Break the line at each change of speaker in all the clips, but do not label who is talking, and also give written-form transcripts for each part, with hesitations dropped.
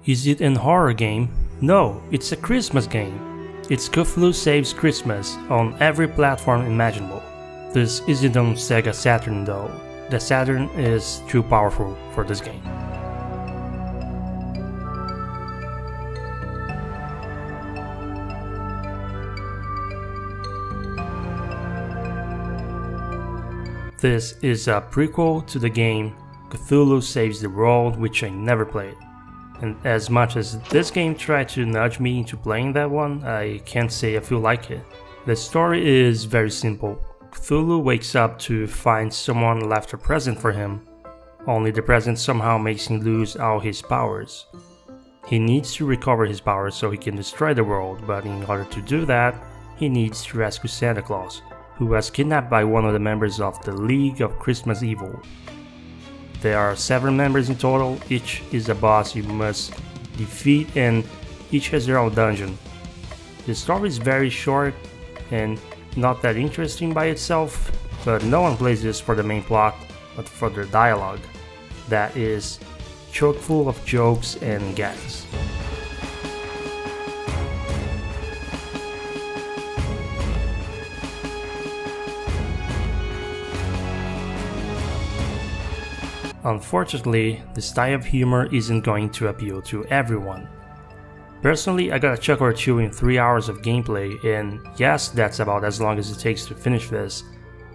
Is it an horror game? No, it's a Christmas game. It's Cthulhu Saves Christmas on every platform imaginable. This isn't on Sega Saturn though. The Saturn is too powerful for this game. This is a prequel to the game Cthulhu Saves the World, which I never played. And as much as this game tried to nudge me into playing that one, I can't say I feel like it. The story is very simple. Cthulhu wakes up to find someone left a present for him, only the present somehow makes him lose all his powers. He needs to recover his powers so he can destroy the world, but in order to do that, he needs to rescue Santa Claus, who was kidnapped by one of the members of the League of Christmas Evil. There are 7 members in total, each is a boss you must defeat and each has their own dungeon. The story is very short and not that interesting by itself, but no one plays this for the main plot, but for the dialogue. That is chock full of jokes and gags. Unfortunately, this style of humor isn't going to appeal to everyone. Personally, I got a chuckle or two in 3 hours of gameplay, and yes, that's about as long as it takes to finish this,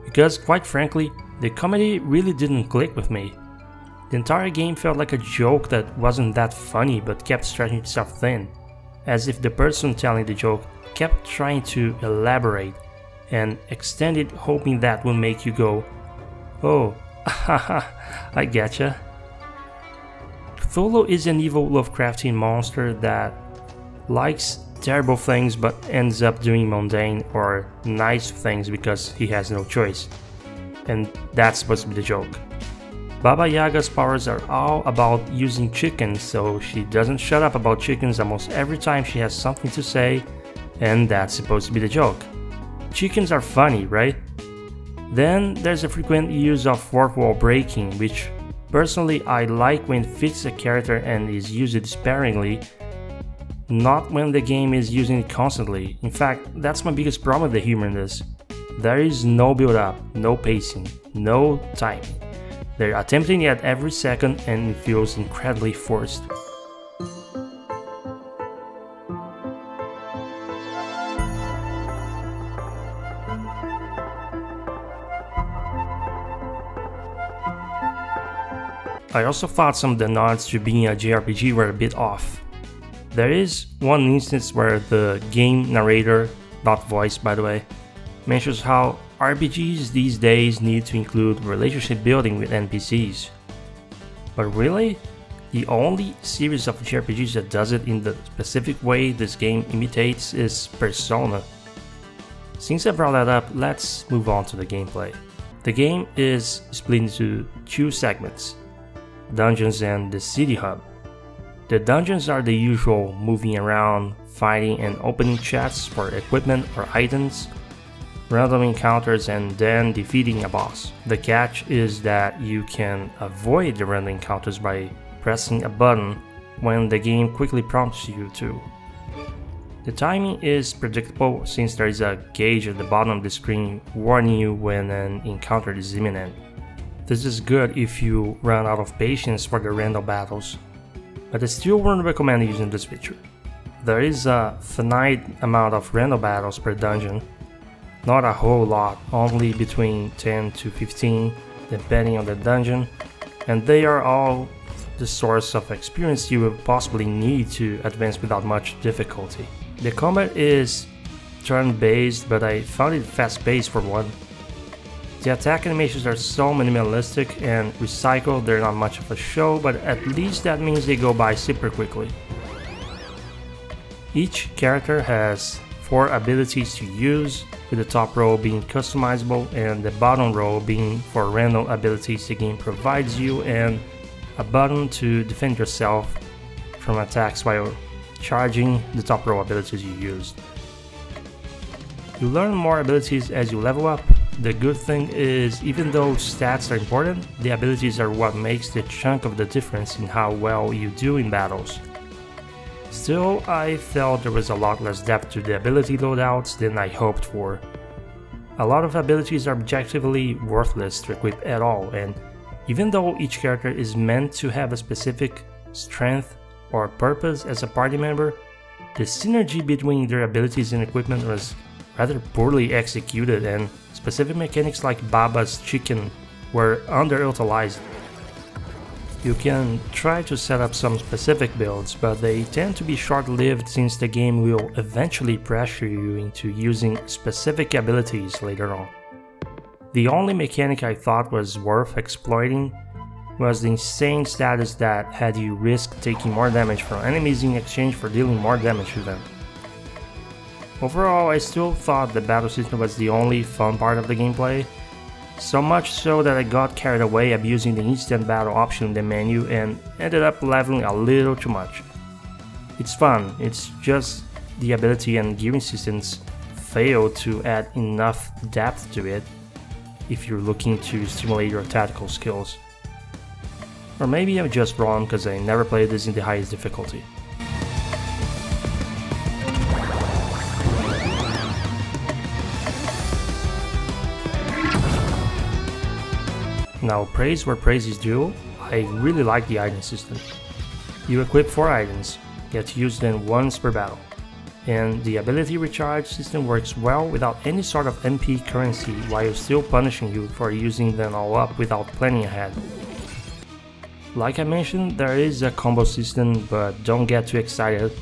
because quite frankly, the comedy really didn't click with me. The entire game felt like a joke that wasn't that funny but kept stretching itself thin, as if the person telling the joke kept trying to elaborate and extend it, hoping that would make you go, "Oh, haha, I getcha." Cthulhu is an evil Lovecraftian monster that likes terrible things but ends up doing mundane or nice things because he has no choice. And that's supposed to be the joke. Baba Yaga's powers are all about using chickens, so she doesn't shut up about chickens almost every time she has something to say, and that's supposed to be the joke. Chickens are funny, right? Then there's a frequent use of fourth wall breaking, which personally I like when it fits a character and is used sparingly, not when the game is using it constantly. In fact, that's my biggest problem with the humor in this. There is no build up, no pacing, no timing. They're attempting it every second and it feels incredibly forced. I also thought some of the nods to being a JRPG were a bit off. There is one instance where the game narrator, not voiced by the way, mentions how RPGs these days need to include relationship building with NPCs. But really, the only series of JRPGs that does it in the specific way this game imitates is Persona. Since I brought that up, let's move on to the gameplay. The game is split into 2 segments: dungeons and the city hub. The dungeons are the usual moving around, fighting and opening chests for equipment or items, random encounters and then defeating a boss. The catch is that you can avoid the random encounters by pressing a button when the game quickly prompts you to. The timing is predictable since there is a gauge at the bottom of the screen warning you when an encounter is imminent. This is good if you run out of patience for the random battles, but I still wouldn't recommend using this feature. There is a finite amount of random battles per dungeon, not a whole lot, only between 10 to 15 depending on the dungeon, and they are all the source of experience you will possibly need to advance without much difficulty. The combat is turn-based, but I found it fast-paced for one. The attack animations are so minimalistic and recycled, they're not much of a show, but at least that means they go by super quickly. Each character has 4 abilities to use, with the top row being customizable and the bottom row being for random abilities the game provides you, and a button to defend yourself from attacks while charging the top row abilities you used. You learn more abilities as you level up. The good thing is, even though stats are important, the abilities are what makes the chunk of the difference in how well you do in battles. Still, I felt there was a lot less depth to the ability loadouts than I hoped for. A lot of abilities are objectively worthless to equip at all, and even though each character is meant to have a specific strength or purpose as a party member, the synergy between their abilities and equipment was rather poorly executed, and specific mechanics like Baba's chicken were underutilized. You can try to set up some specific builds, but they tend to be short-lived since the game will eventually pressure you into using specific abilities later on. The only mechanic I thought was worth exploiting was the insane status that had you risk taking more damage from enemies in exchange for dealing more damage to them. Overall, I still thought the battle system was the only fun part of the gameplay, so much so that I got carried away abusing the instant battle option in the menu and ended up leveling a little too much. It's fun, it's just the ability and gearing systems fail to add enough depth to it if you're looking to stimulate your tactical skills. Or maybe I'm just wrong because I never played this in the highest difficulty. Now, praise where praise is due, I really like the item system. You equip 4 items, get to use them once per battle, and the ability recharge system works well without any sort of MP currency while still punishing you for using them all up without planning ahead. Like I mentioned, there is a combo system, but don't get too excited.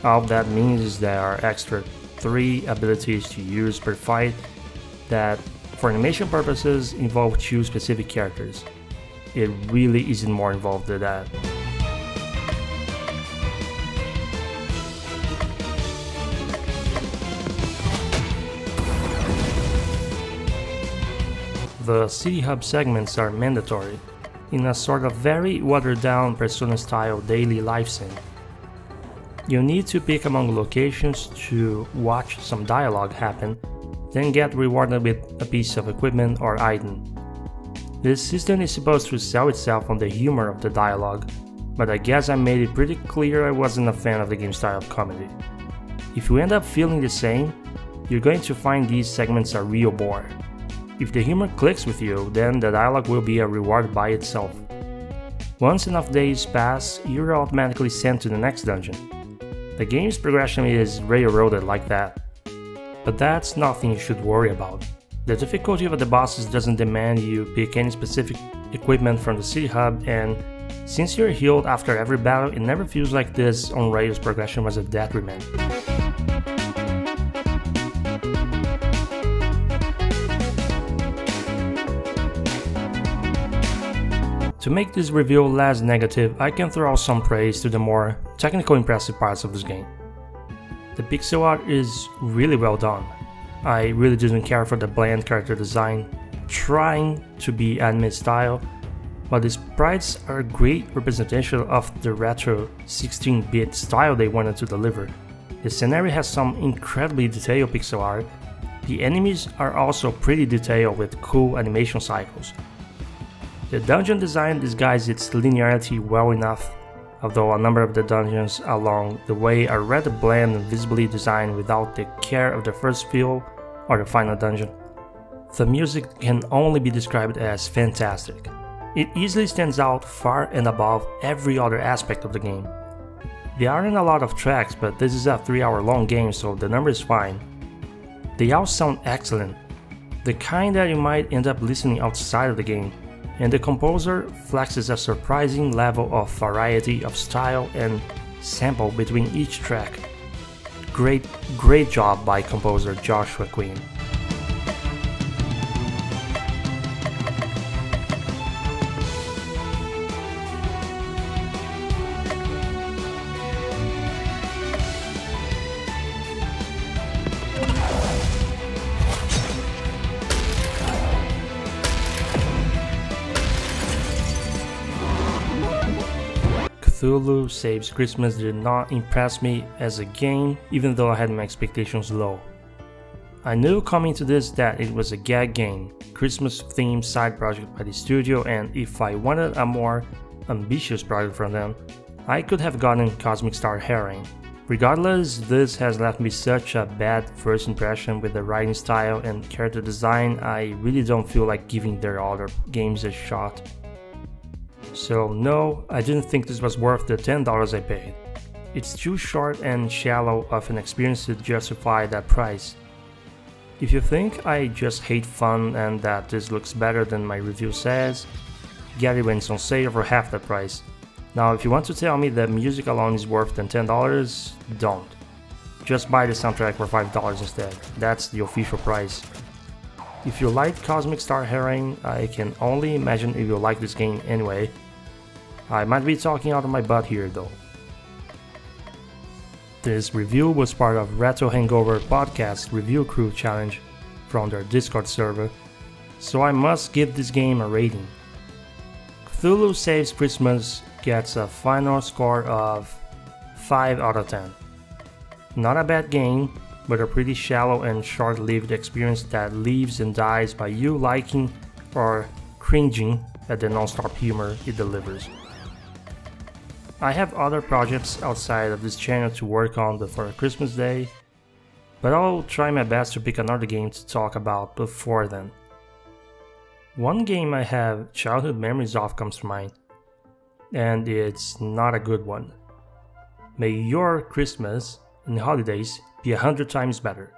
All that means is there are extra 3 abilities to use per fight that, for animation purposes, involve 2 specific characters. It really isn't more involved than that. The city hub segments are mandatory, in a sort of very watered down Persona-style daily life scene. You need to pick among locations to watch some dialogue happen, then get rewarded with a piece of equipment or item. This system is supposed to sell itself on the humor of the dialogue, but I guess I made it pretty clear I wasn't a fan of the game's style of comedy. If you end up feeling the same, you're going to find these segments a real bore. If the humor clicks with you, then the dialogue will be a reward by itself. Once enough days pass, you're automatically sent to the next dungeon. The game's progression is railroaded like that. But that's nothing you should worry about. The difficulty of the bosses doesn't demand you pick any specific equipment from the city hub, and since you're healed after every battle, it never feels like this on-rails progression was a detriment. To make this review less negative, I can throw out some praise to the more technical impressive parts of this game. The pixel art is really well done. I really didn't care for the bland character design, trying to be anime style, but the sprites are a great representation of the retro 16-bit style they wanted to deliver. The scenery has some incredibly detailed pixel art. The enemies are also pretty detailed with cool animation cycles. The dungeon design disguises its linearity well enough, although a number of the dungeons along the way are rather bland and visibly designed without the care of the first field or the final dungeon. The music can only be described as fantastic. It easily stands out far and above every other aspect of the game. There aren't a lot of tracks, but this is a 3-hour-long game, so the number is fine. They all sound excellent, the kind that you might end up listening outside of the game, and the composer flexes a surprising level of variety of style and sample between each track. Great job by composer Joshua Quinn. Cthulhu Saves Christmas did not impress me as a game, even though I had my expectations low. I knew coming to this that it was a gag game, Christmas-themed side project by the studio, and if I wanted a more ambitious project from them, I could have gotten Cosmic Star Herring. Regardless, this has left me such a bad first impression with the writing style and character design. I really don't feel like giving their other games a shot. So no, I didn't think this was worth the $10 I paid. It's too short and shallow of an experience to justify that price. If you think I just hate fun and that this looks better than my review says, get it when it's on sale for half the price. Now if you want to tell me that music alone is worth than $10, don't. Just buy the soundtrack for $5 instead, that's the official price. If you like Cosmic Star Heroine, I can only imagine if you like this game anyway. I might be talking out of my butt here though. This review was part of Retro Hangover Podcast Review Crew Challenge from their Discord server, so I must give this game a rating. Cthulhu Saves Christmas gets a final score of 5 out of 10. Not a bad game, but a pretty shallow and short-lived experience that lives and dies by you liking or cringing at the non-stop humor it delivers. I have other projects outside of this channel to work on before Christmas Day, but I'll try my best to pick another game to talk about before then. One game I have childhood memories of comes to mind, and it's not a good one. May your Christmas and holidays be 100 times better.